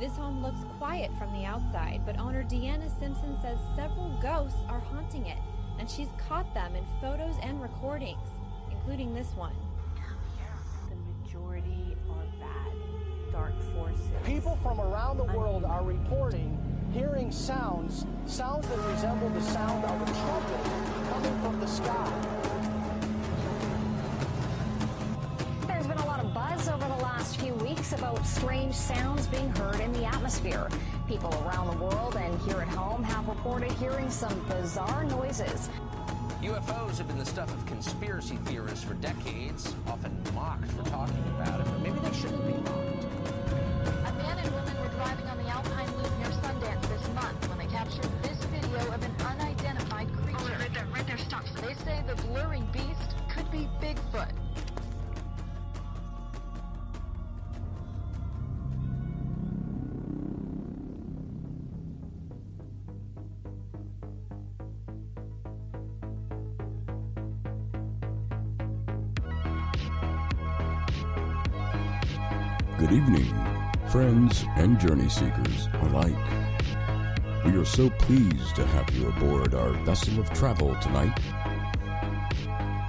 This home looks quiet from the outside, but owner Deanna Simpson says several ghosts are haunting it, and she's caught them in photos and recordings, including this one. The majority are bad, dark forces. People from around the world are reporting hearing sounds that resemble the sound of a trumpet coming from the sky. There's been a lot of buzz over the last few weeks about strange sounds being heard in the atmosphere. People around the world and here at home have reported hearing some bizarre noises. UFOs have been the stuff of conspiracy theorists for decades, often mocked for talking about it, but maybe they shouldn't be mocked. A man and woman were driving on the Alpine Loop near Sundance this month when they captured this video of an unidentified creature. Oh, right there, stop. They say the blurring beast could be Bigfoot. Good evening, friends and journey seekers alike. We are so pleased to have you aboard our vessel of travel tonight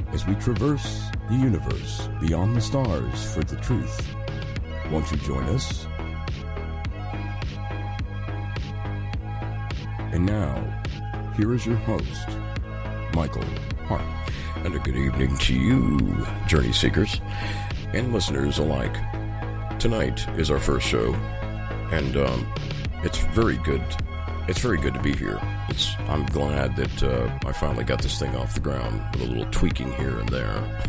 as we traverse the universe beyond the stars for the truth. Won't you join us? And now, here is your host, Michael Hart. And a good evening to you, journey seekers and listeners alike. Tonight is our first show, and it's very good. It's very good to be here. I'm glad that I finally got this thing off the ground with a little tweaking here and there.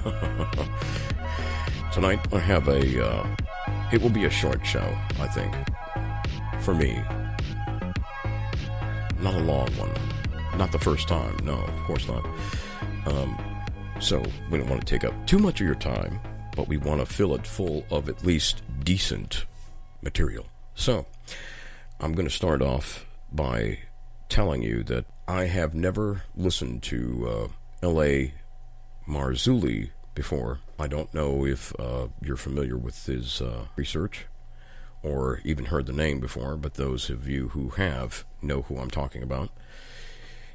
Tonight I have it will be a short show, I think, for me. Not a long one. Not the first time. No, of course not. So we don't want to take up too much of your time, but we want to fill it full of at least decent material. So, I'm going to start off by telling you that I have never listened to L.A. Marzulli before. I don't know if you're familiar with his research or even heard the name before, but those of you who have know who I'm talking about.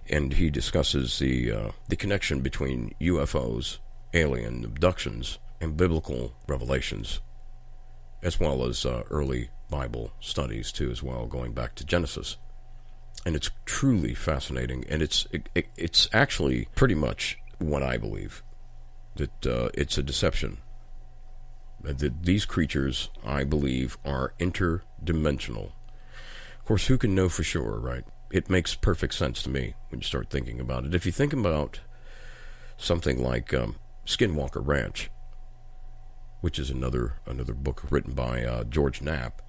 And he discusses the connection between UFOs, alien abductions, and biblical revelations, as well as early Bible studies too, as well, going back to Genesis. And it's truly fascinating, and it's actually pretty much what I believe, that it's a deception. That these creatures, I believe, are interdimensional. Of course, who can know for sure, right? It makes perfect sense to me when you start thinking about it. If you think about something like Skinwalker Ranch, which is another book written by George Knapp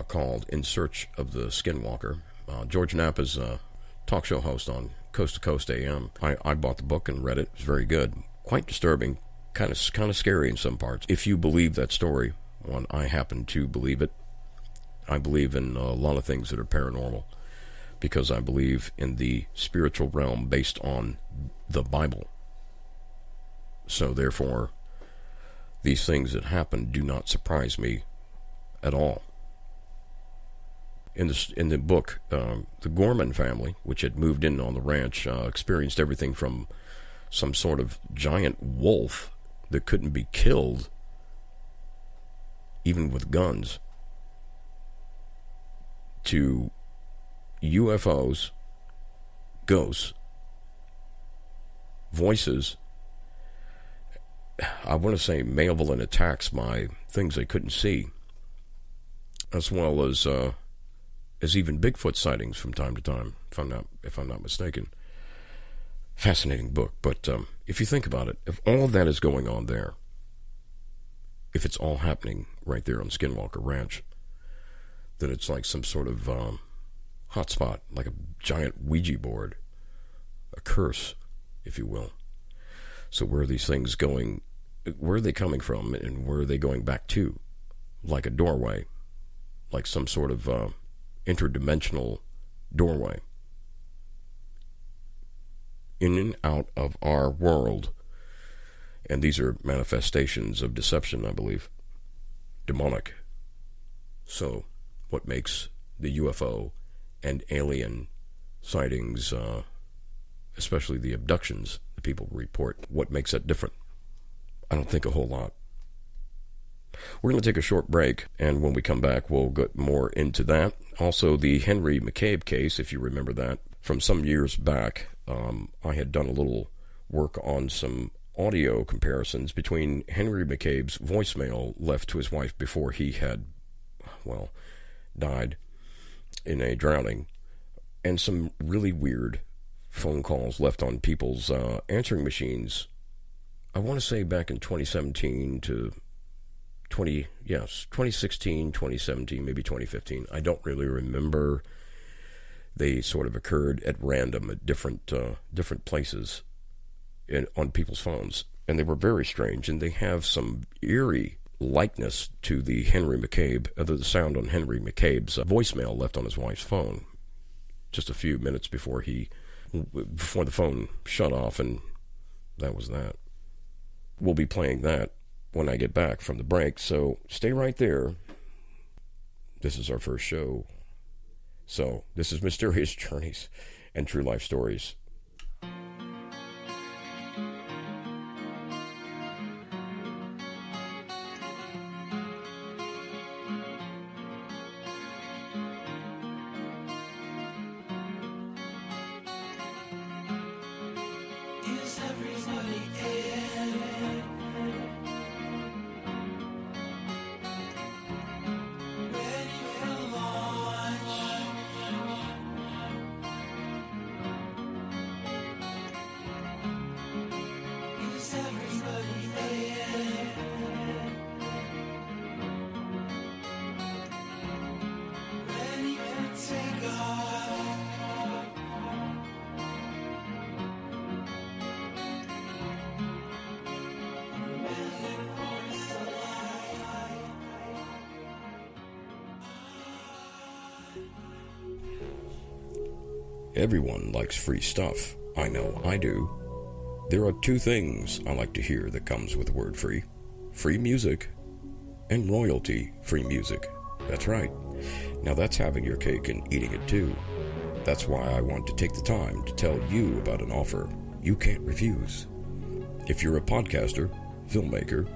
called In Search of the Skinwalker. George Knapp is a talk show host on Coast to Coast AM. I bought the book and read it. It was very good. Quite disturbing, kind of scary in some parts. If you believe that story, well, I happen to believe it. I believe in a lot of things that are paranormal because I believe in the spiritual realm based on the Bible. So therefore, these things that happen do not surprise me at all. In the book, the Gorman family, which had moved in on the ranch, experienced everything from some sort of giant wolf that couldn't be killed, even with guns, to UFOs, ghosts, voices, I want to say malevolent attacks by things they couldn't see, as well as even Bigfoot sightings from time to time, if I'm not mistaken. Fascinating book, but if you think about it, if all of that is going on there, if it's all happening right there on Skinwalker Ranch, then it's like some sort of hotspot, like a giant Ouija board, a curse, if you will. So where are these things going? Where are they coming from, and where are they going back to? Like a doorway, like some sort of interdimensional doorway in and out of our world. And these are manifestations of deception, I believe, demonic. So what makes the UFO and alien sightings, especially the abductions that people report, what makes that different? I don't think a whole lot. We're going to take a short break, and when we come back, we'll get more into that. Also, the Henry McCabe case, if you remember that, from some years back, I had done a little work on some audio comparisons between Henry McCabe's voicemail left to his wife before he had, well, died in a drowning, and some really weird phone calls left on people's answering machines. I want to say back in 2017 to 2016, 2017, maybe 2015. I don't really remember. They sort of occurred at random at different places on people's phones, and they were very strange, and they have some eerie likeness to the Henry McCabe, the sound on Henry McCabe's voicemail left on his wife's phone just a few minutes before the phone shut off, and that was that. We'll be playing that when I get back from the break, so stay right there. This is our first show. So, this is Mysterious Journeys and True Life Stories. Everyone likes free stuff. I know I do. There are two things I like to hear that comes with the word free. Free music and royalty-free music. That's right. Now that's having your cake and eating it too. That's why I want to take the time to tell you about an offer you can't refuse. If you're a podcaster, filmmaker,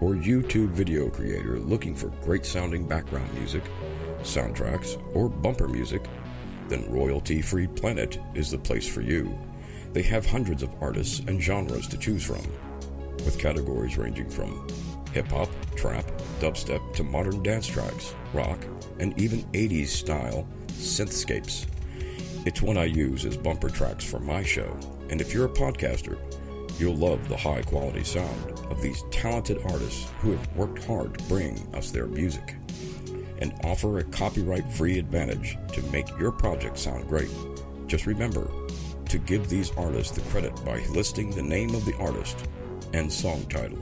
or YouTube video creator looking for great-sounding background music, soundtracks, or bumper music, then Royalty-Free Planet is the place for you. They have hundreds of artists and genres to choose from, with categories ranging from hip-hop, trap, dubstep to modern dance tracks, rock, and even 80s style synthscapes. It's what I use as bumper tracks for my show, and if you're a podcaster, you'll love the high-quality sound of these talented artists who have worked hard to bring us their music and offer a copyright-free advantage to make your project sound great. Just remember to give these artists the credit by listing the name of the artist and song title.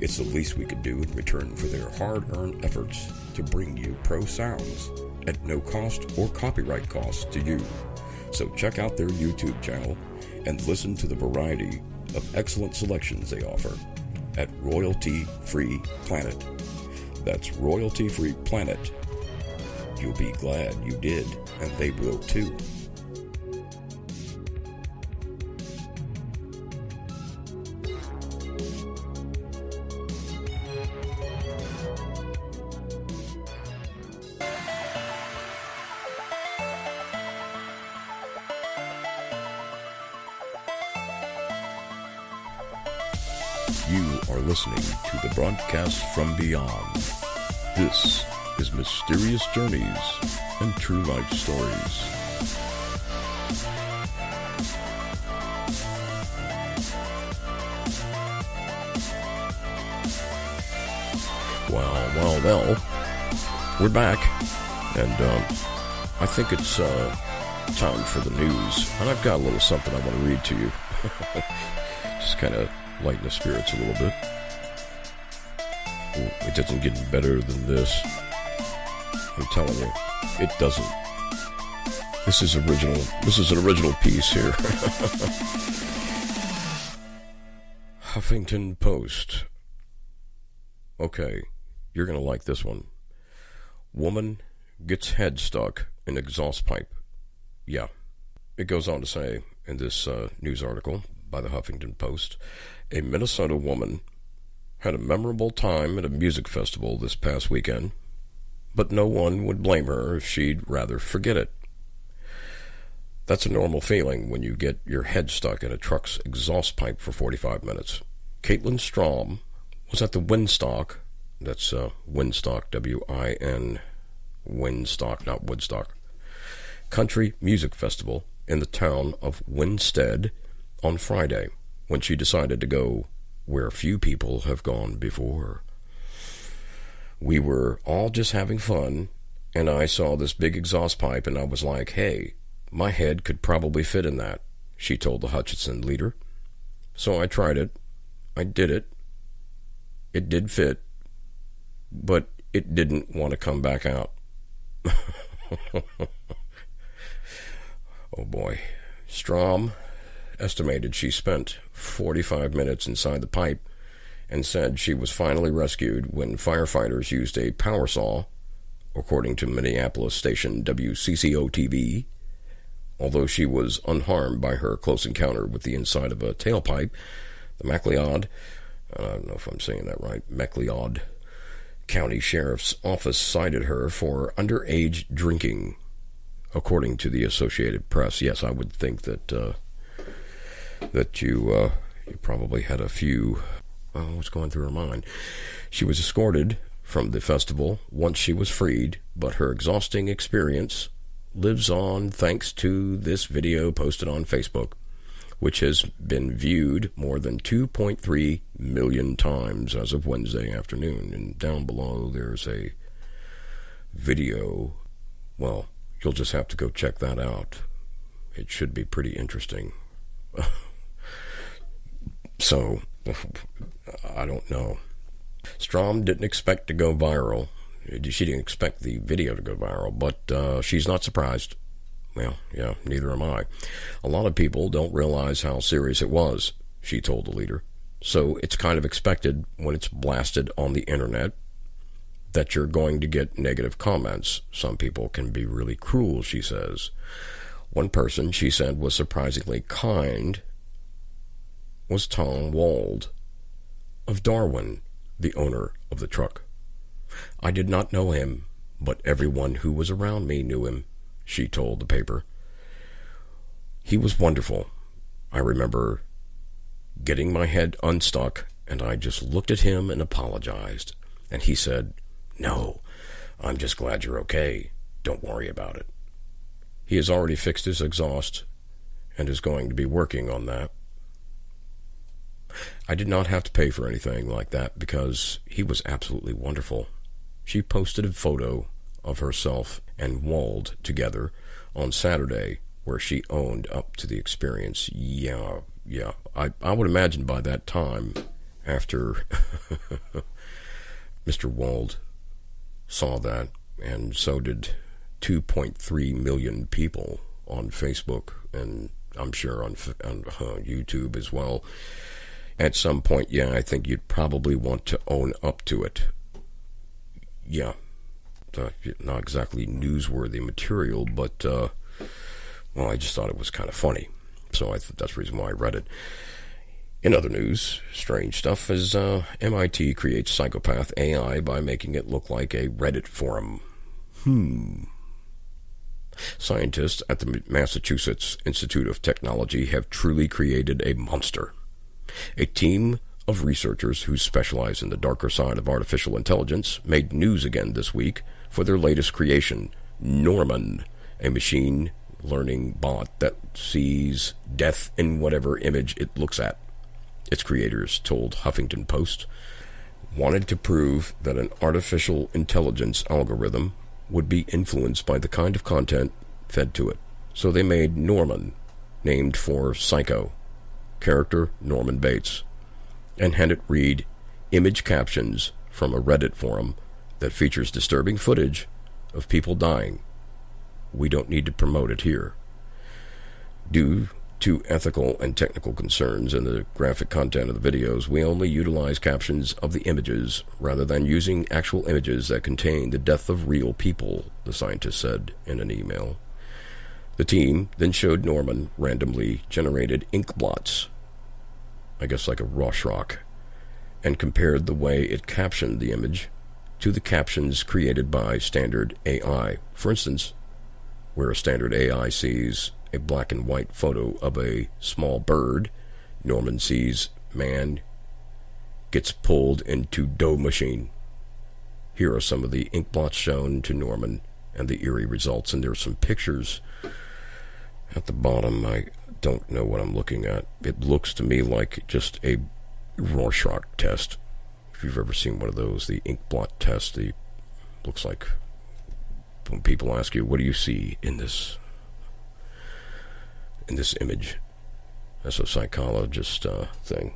It's the least we could do in return for their hard-earned efforts to bring you pro sounds at no cost or copyright cost to you. So check out their YouTube channel and listen to the variety of excellent selections they offer at Royalty Free Planet. That's Royalty Free Planet. You'll be glad you did, and they will too. You are listening to the broadcast from beyond. This is Mysterious Journeys and True Life Stories. Well, we're back, and I think it's time for the news, and I've got a little something I want to read to you. Just kind of lighten the spirits a little bit. It doesn't get any better than this. I'm telling you, it doesn't. This is original. This is an original piece here. Huffington Post. Okay, you're going to like this one. Woman gets head stuck in exhaust pipe. Yeah. It goes on to say in this news article by the Huffington Post, a Minnesota woman had a memorable time at a music festival this past weekend, but no one would blame her if she'd rather forget it. That's a normal feeling when you get your head stuck in a truck's exhaust pipe for 45 minutes. Caitlin Strom was at the Winstock, that's Winstock, W-I-N, Winstock, not Woodstock, Country Music Festival in the town of Winstead on Friday, when she decided to go where few people have gone before. We were all just having fun, and I saw this big exhaust pipe, and I was like, hey, my head could probably fit in that, she told the Hutchinson leader. So I tried it. I did it. It did fit, but it didn't want to come back out. Oh boy. Strom estimated she spent 45 minutes inside the pipe and said she was finally rescued when firefighters used a power saw, according to Minneapolis station WCCO-TV. Although she was unharmed by her close encounter with the inside of a tailpipe, the McLeod, I don't know if I'm saying that right, McLeod County Sheriff's Office cited her for underage drinking, according to the Associated Press. Yes, I would think that you probably had a few. What's going through her mind? She was escorted from the festival once she was freed, but her exhausting experience lives on thanks to this video posted on Facebook, which has been viewed more than 2.3 million times as of Wednesday afternoon. And down below there's a video. Well, you'll just have to go check that out. It should be pretty interesting. So, I don't know. Strom didn't expect to go viral. She didn't expect the video to go viral, but she's not surprised. Well, yeah, neither am I. A lot of people don't realize how serious it was, she told the leader. So it's kind of expected when it's blasted on the internet that you're going to get negative comments. Some people can be really cruel, she says. One person, she said, was surprisingly kind was Tom Wald of Darwin, the owner of the truck. I did not know him, but everyone who was around me knew him, she told the paper. He was wonderful. I remember getting my head unstuck, and I just looked at him and apologized. And he said, "No, I'm just glad you're okay. Don't worry about it." He has already fixed his exhaust and is going to be working on that. I did not have to pay for anything like that because he was absolutely wonderful. She posted a photo of herself and Wald together on Saturday where she owned up to the experience. Yeah. I would imagine by that time, after Mr. Wald saw that, and so did 2.3 million people on Facebook, and I'm sure on YouTube as well. At some point, yeah, I think you'd probably want to own up to it. Yeah. Not exactly newsworthy material, but, well, I just thought it was kind of funny. So that's the reason why I read it. In other news, strange stuff is MIT creates psychopath AI by making it look like a Reddit forum. Scientists at the Massachusetts Institute of Technology have truly created a monster. A team of researchers who specialize in the darker side of artificial intelligence made news again this week for their latest creation, Norman, a machine learning bot that sees death in whatever image it looks at. Its creators told Huffington Post wanted to prove that an artificial intelligence algorithm would be influenced by the kind of content fed to it. So they made Norman, named for Psycho, character Norman Bates, and had it read image captions from a Reddit forum that features disturbing footage of people dying. We don't need to promote it here. Due to ethical and technical concerns in the graphic content of the videos, we only utilize captions of the images rather than using actual images that contain the death of real people, the scientist said in an email. The team then showed Norman randomly generated ink blots, I guess like a Rorschach, and compared the way it captioned the image to the captions created by standard AI. For instance, where a standard AI sees a black and white photo of a small bird, Norman sees man gets pulled into dough machine. Here are some of the ink blots shown to Norman and the eerie results, and there's some pictures at the bottom. I don't know what I'm looking at. It looks to me like just a Rorschach test. If you've ever seen one of those, the ink blot test, looks like when people ask you, what do you see in this image? That's a psychologist thing.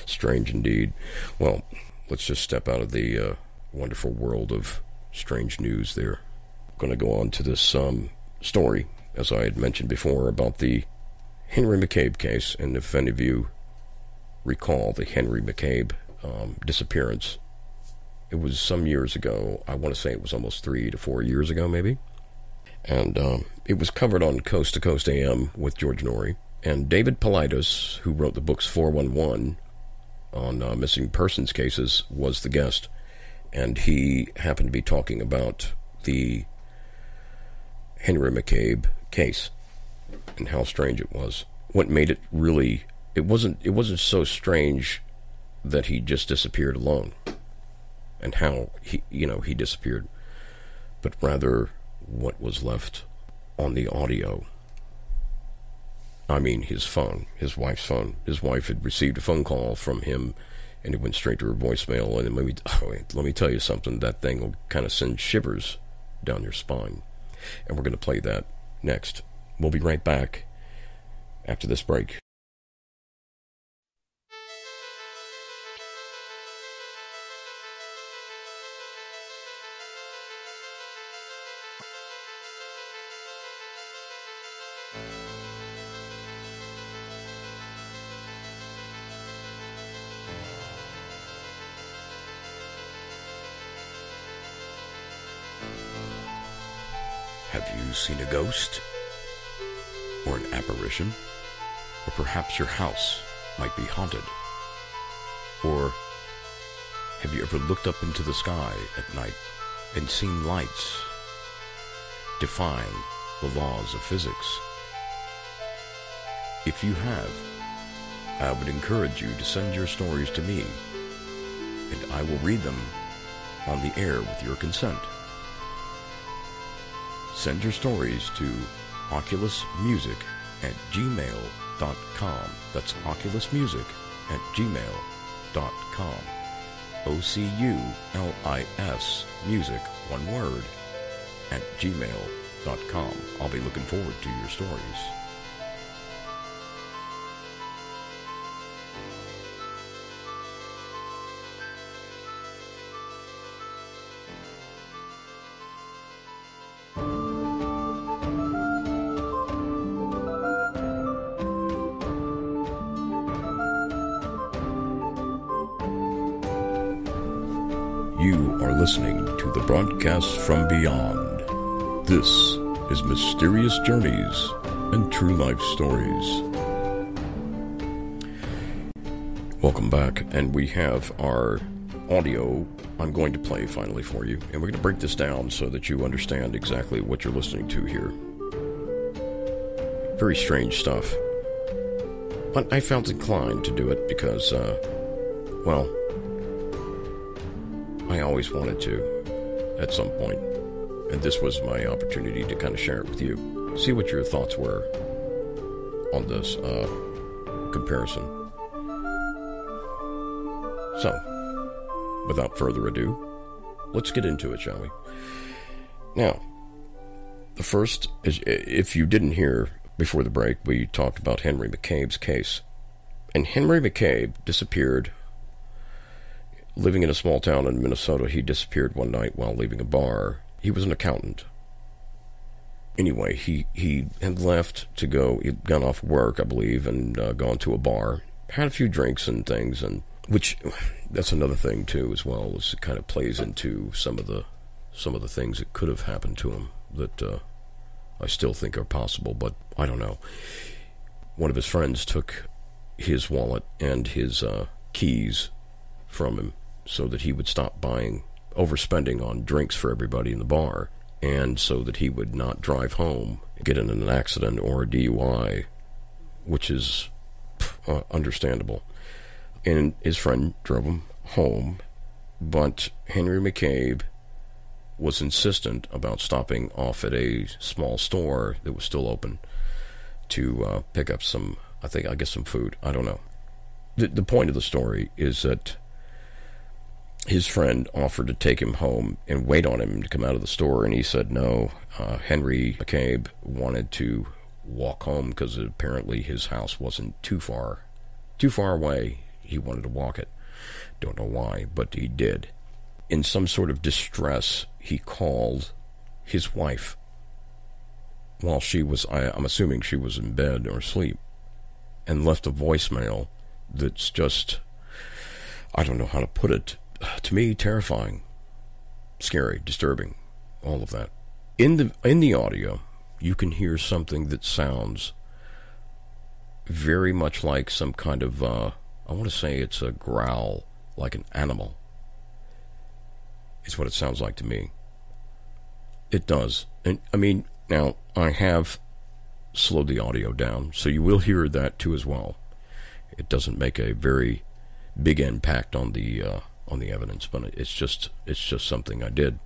Strange indeed. Well, let's just step out of the wonderful world of strange news there. I'm going to go on to this story, as I had mentioned before, about the Henry McCabe case. And if any of you recall the Henry McCabe disappearance, it was some years ago. I want to say it was almost 3 to 4 years ago, maybe. And it was covered on Coast to Coast AM with George Norrie. And David Paulides, who wrote the books 411 on missing persons cases, was the guest. And he happened to be talking about the Henry McCabe case and how strange it was. What made it really... It wasn't so strange that he just disappeared alone and how he disappeared, but rather what was left on the audio. I mean, his phone, his wife's phone. His wife had received a phone call from him, and it went straight to her voicemail. And let me tell you something. That thing will kind of send shivers down your spine. And we're going to play that next. We'll be right back after this break. Have you seen a ghost? Or an apparition? Or perhaps your house might be haunted? Or have you ever looked up into the sky at night and seen lights defying the laws of physics? If you have, I would encourage you to send your stories to me, and I will read them on the air with your consent. Send your stories to oculusmusic@gmail.com. That's oculusmusic@gmail.com. OCULIS music, one word, @gmail.com. I'll be looking forward to your stories. You are listening to the broadcast from beyond. This is Mysterious Journeys and True Life Stories. Welcome back, and we have our audio I'm going to play finally for you, and we're going to break this down so that you understand exactly what you're listening to here. Very strange stuff. But I felt inclined to do it because, I always wanted to at some point, and this was my opportunity to kind of share it with you. See what your thoughts were on this comparison. So, without further ado, let's get into it, shall we? Now, the first is, if you didn't hear before the break, we talked about Henry McCabe's case. And Henry McCabe disappeared. Living in a small town in Minnesota, he disappeared one night while leaving a bar. He was an accountant. Anyway, he had left to go. He'd gone off work, I believe, and gone to a bar, had a few drinks and things, and which that's another thing too, as well, is it kind of plays into some of the things that could have happened to him that I still think are possible, but I don't know. One of his friends took his wallet and his keys from him so that he would stop overspending on drinks for everybody in the bar, and so that he would not drive home, get in an accident or a DUI, which is understandable. And his friend drove him home, but Henry McCabe was insistent about stopping off at a small store that was still open to pick up some food. I don't know. The point of the story is that his friend offered to take him home and wait on him to come out of the store, and he said no. Henry McCabe wanted to walk home because apparently his house wasn't too far away. He wanted to walk it. Don't know why, but he did. In some sort of distress, he called his wife while she was, I'm assuming she was in bed or asleep, and left a voicemail that's just, I don't know how to put it, to me, terrifying, scary, disturbing, all of that. In the audio, you can hear something that sounds very much like some kind of, I want to say it's a growl, like an animal. It's what it sounds like to me. It does. And, I mean, now, I have slowed the audio down, so you will hear that too as well. It doesn't make a very big impact on the evidence, but it's just something I did.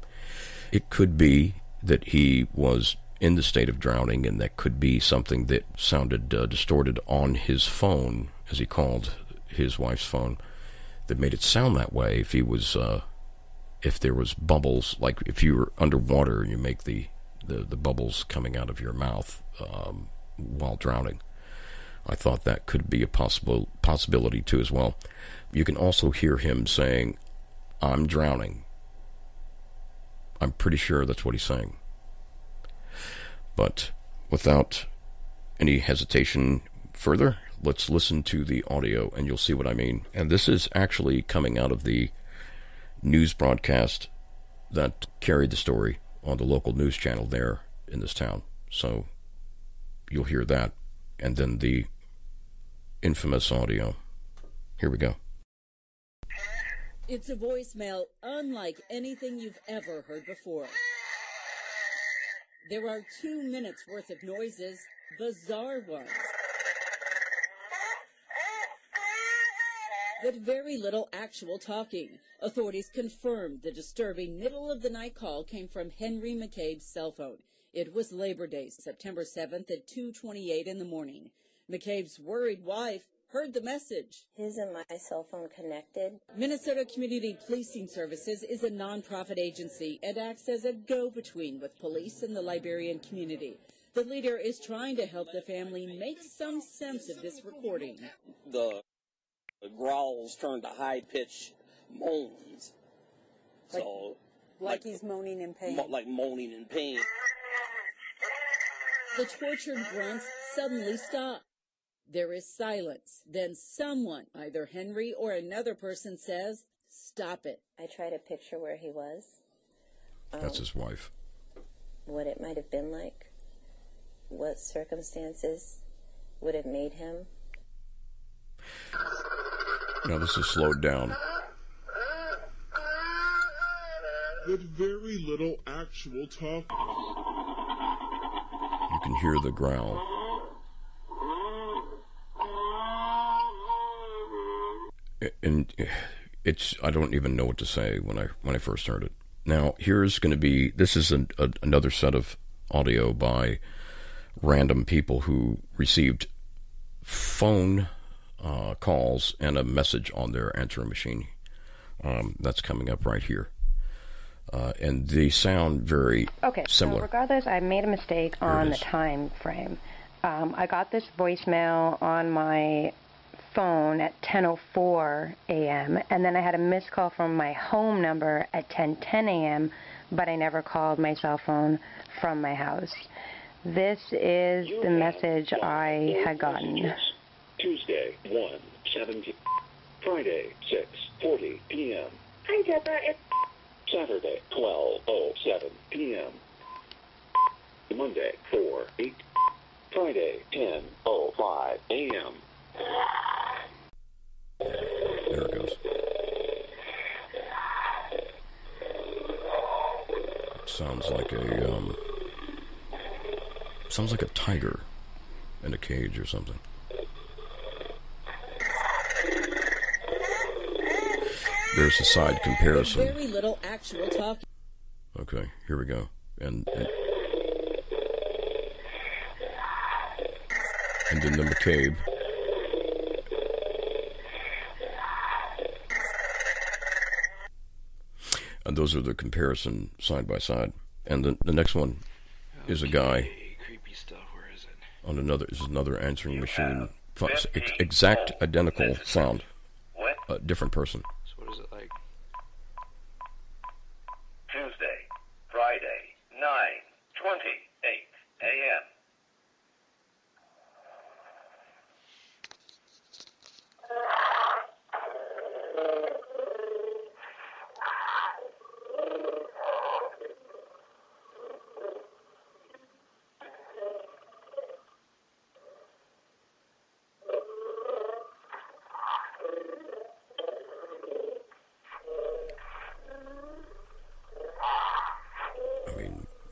It could be that he was in the state of drowning, and that could be something that sounded distorted on his phone, as he called his wife's phone, that made it sound that way. If he was, if there was bubbles, like if you were underwater and you make the bubbles coming out of your mouth while drowning. I thought that could be a possibility too as well. You can also hear him saying, "I'm drowning." I'm pretty sure that's what he's saying. But without any hesitation further, let's listen to the audio and you'll see what I mean. And this is actually coming out of the news broadcast that carried the story on the local news channel there in this town. So you'll hear that. And then the infamous audio. Here we go. It's a voicemail unlike anything you've ever heard before. There are 2 minutes worth of noises, bizarre ones, but very little actual talking. Authorities confirmed the disturbing middle-of-the-night call came from Henry McCabe's cell phone. It was Labor Day, September 7th at 2:28 in the morning. McCabe's worried wife heard the message. Isn't my cell phone connected? Minnesota Community Policing Services is a nonprofit agency and acts as a go-between with police and the Liberian community. The leader is trying to help the family make some sense of this recording. The growls turned to high-pitched moans. Like he's moaning in pain. Like moaning in pain. The tortured grunts suddenly stop. There is silence. Then someone, either Henry or another person, says, "Stop it." I try to picture where he was. That's his wife. What it might have been like. What circumstances would have made him. Now this is slowed down. With very little actual talk. You can hear the growl. And it's, I don't even know what to say when I first heard it. Now, here's going to be, this is another set of audio by random people who received phone calls and a message on their answering machine. That's coming up right here. And they sound very similar. So regardless, I made a mistake on the time frame. I got this voicemail on my phone at 10:04 a.m. and then I had a missed call from my home number at 10:10 a.m. but I never called my cell phone from my house. This is the message I had gotten. Tuesday, 1:70. Friday, 6:40 p.m. Hi, Deborah. It's Saturday, 12:07 p.m. Monday, 4:08. Friday, 10:05 a.m. There it goes. It sounds like a tiger in a cage or something. There's a side comparison. Very little actual talking. Okay, here we go. And then the McCabe. And those are the comparison side by side. And the next one is a guy creepy stuff. Where is it? On another answering machine. Exact identical sound. Different person. So what is it like? Tuesday, Friday, 9:28 a.m.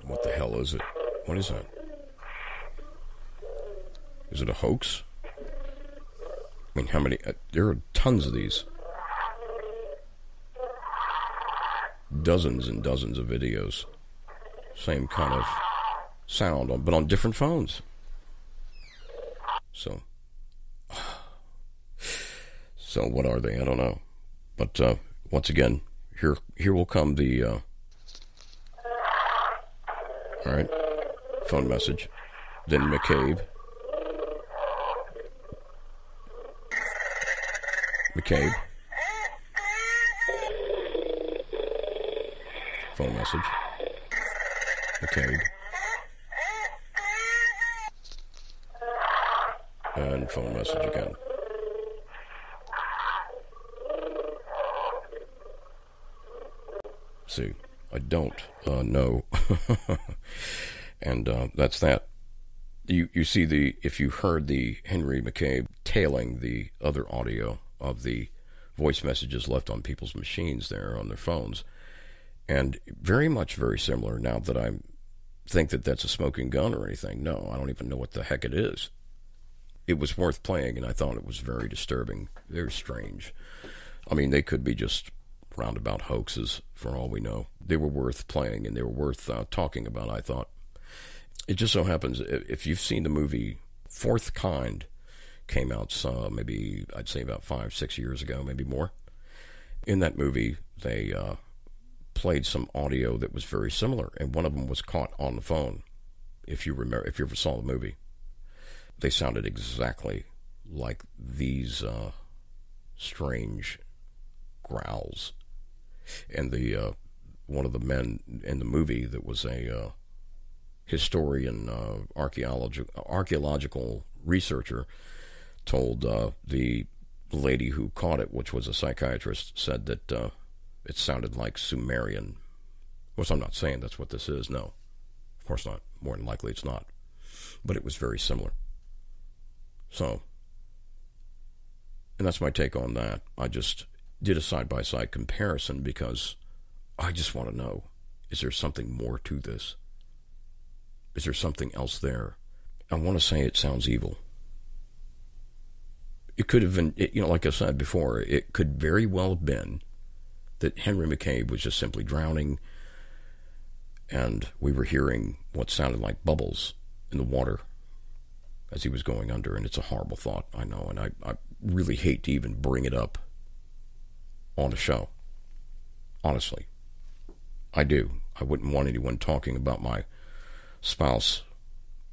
What the hell is it? What is that? Is it a hoax? I mean, how many? There are tons of these. Dozens and dozens of videos. Same kind of sound, but on different phones. So what are they? I don't know. But once again, here will come the... all right, phone message. Then McCabe. Phone message. McCabe. And phone message again. See, I don't know. And that's that. You see if you heard the Henry McCabe tailing the other audio of the voice messages left on people's machines there on their phones, and very similar. Now that I think that that's a smoking gun or anything, no, I don't even know what the heck it is. It was worth playing, and I thought it was very disturbing, very strange. I mean, they could be just roundabout hoaxes for all we know. They were worth playing, and they were worth talking about, I thought. It just so happens, if you've seen the movie Fourth Kind, came out maybe, I'd say about 5-6 years ago, maybe more. In that movie, they played some audio that was very similar, and one of them was caught on the phone. If you remember, if you ever saw the movie, they sounded exactly like these strange growls. And the one of the men in the movie that was a historian, archaeological researcher, told the lady who caught it, which was a psychiatrist, said that it sounded like Sumerian. Of course, I'm not saying that's what this is. No, of course not. More than likely it's not. But it was very similar. So, and that's my take on that. I just did a side-by-side comparison because I just want to know, is there something more to this? Is there something else there? I want to say it sounds evil. It could have been, like I said before, it could very well have been that Henry McCabe was just simply drowning, and we were hearing what sounded like bubbles in the water as he was going under, and it's a horrible thought, I know, and I really hate to even bring it up on a show. Honestly. I do. I wouldn't want anyone talking about my spouse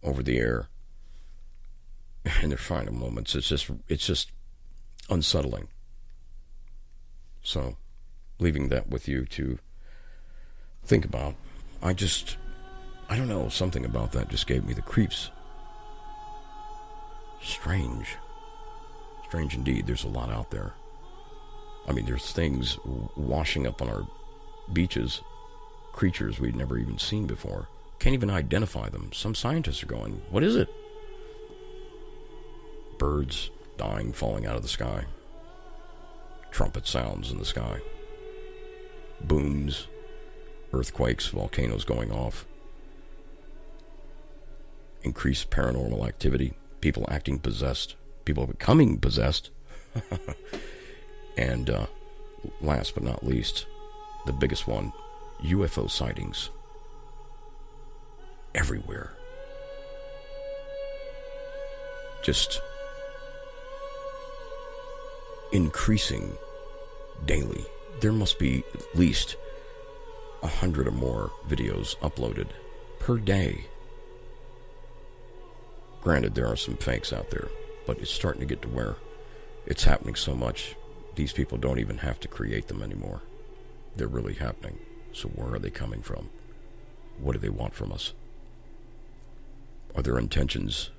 over the air in their final moments. It's just unsettling. So, leaving that with you to think about. I just I don't know, something about that just gave me the creeps. Strange. Strange indeed. There's a lot out there. I mean, there's things washing up on our beaches, creatures we'd never even seen before. Can't even identify them. Some scientists are going, what is it? Birds dying, falling out of the sky. Trumpet sounds in the sky. Booms, earthquakes, volcanoes going off. Increased paranormal activity. People acting possessed. People becoming possessed. And last but not least, the biggest one, UFO sightings. Everywhere. Just increasing daily. There must be at least 100 or more videos uploaded per day. Granted, there are some fakes out there, but it's starting to get to where it's happening so much, these people don't even have to create them anymore. They're really happening. So where are they coming from? What do they want from us? Are their intentions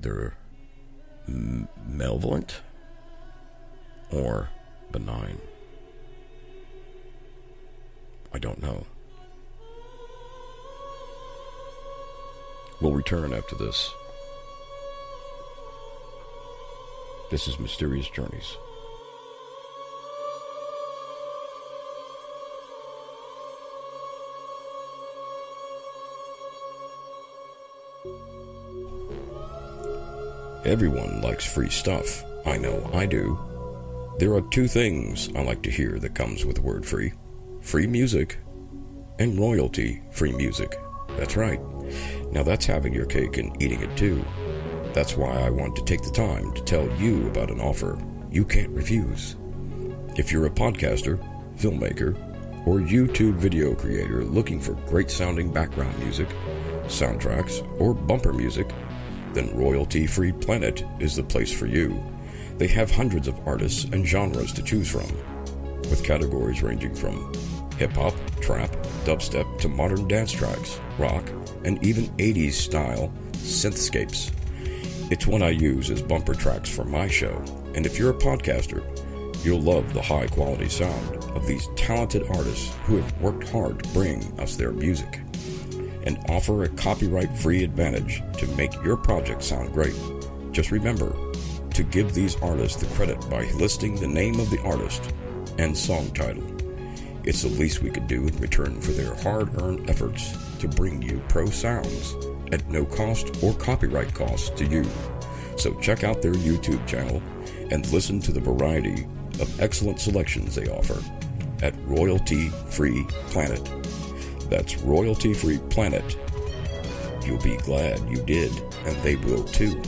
they're malevolent or benign? I don't know. We'll return after this. This is Mysterious Journeys. Everyone likes free stuff. I know I do. There are two things I like to hear that comes with the word free. Free music and royalty-free music. That's right. Now that's having your cake and eating it too. That's why I want to take the time to tell you about an offer you can't refuse. If you're a podcaster, filmmaker, or YouTube video creator looking for great sounding background music, soundtracks, or bumper music, then Royalty Free Planet is the place for you. They have hundreds of artists and genres to choose from, with categories ranging from hip-hop, trap, dubstep to modern dance tracks, rock, and even 80s style synthscapes. It's what I use as bumper tracks for my show, and if you're a podcaster, you'll love the high quality sound of these talented artists who have worked hard to bring us their music and offer a copyright-free advantage to make your project sound great. Just remember to give these artists the credit by listing the name of the artist and song title. It's the least we could do in return for their hard-earned efforts to bring you pro sounds at no cost or copyright cost to you. So check out their YouTube channel and listen to the variety of excellent selections they offer at Royalty Free Planet. That's Royalty Free Planet. You'll be glad you did, and they will too.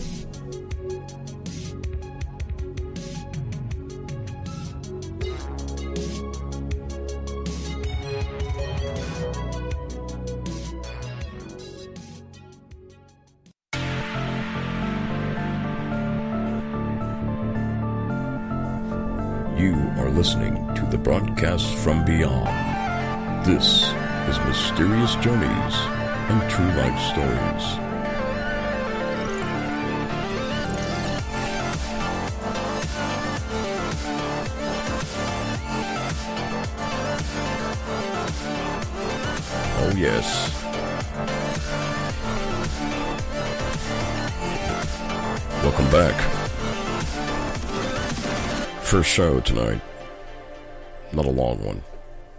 You are listening to the broadcast from beyond. This is Mysterious Journeys and True Life Stories. Oh yes. Welcome back. First show tonight. Not a long one.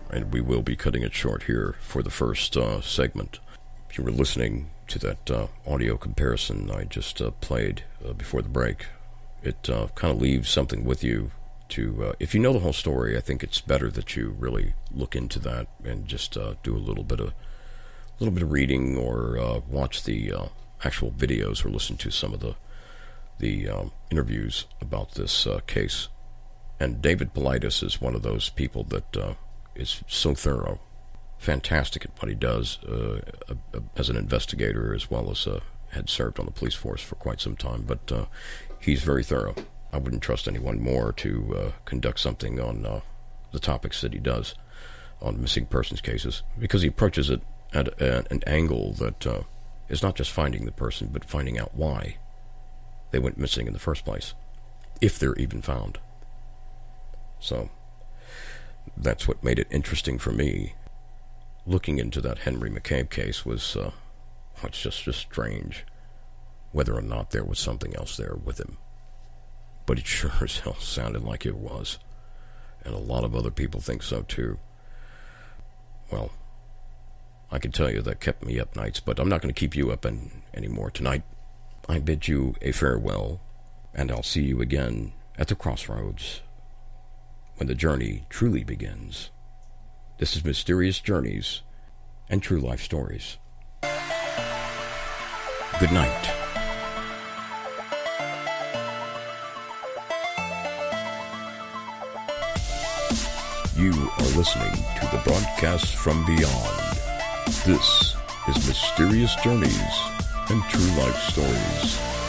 And we will be cutting it short here for the first segment. If you were listening to that audio comparison I just played before the break, it kind of leaves something with you to, if you know the whole story, I think it's better that you really look into that and just do a little bit of reading or watch the actual videos or listen to some of the interviews about this case. And David Paulides is one of those people that is so thorough, fantastic at what he does as an investigator, as well as had served on the police force for quite some time. But he's very thorough. I wouldn't trust anyone more to conduct something on the topics that he does. on missing persons cases, because he approaches it at an angle that is not just finding the person, but finding out why they went missing in the first place, if they're even found. So that's what made it interesting for me. Looking into that Henry McCabe case was it's just strange, whether or not there was something else there with him. But it sure as hell sounded like it was. And a lot of other people think so too. Well, I can tell you that kept me up nights, but I'm not going to keep you up anymore tonight. I bid you a farewell, and I'll see you again at the crossroads when the journey truly begins. This is Mysterious Journeys and True Life Stories. Good night. You are listening to the broadcast from beyond. This is Mysterious Journeys and True Life Stories.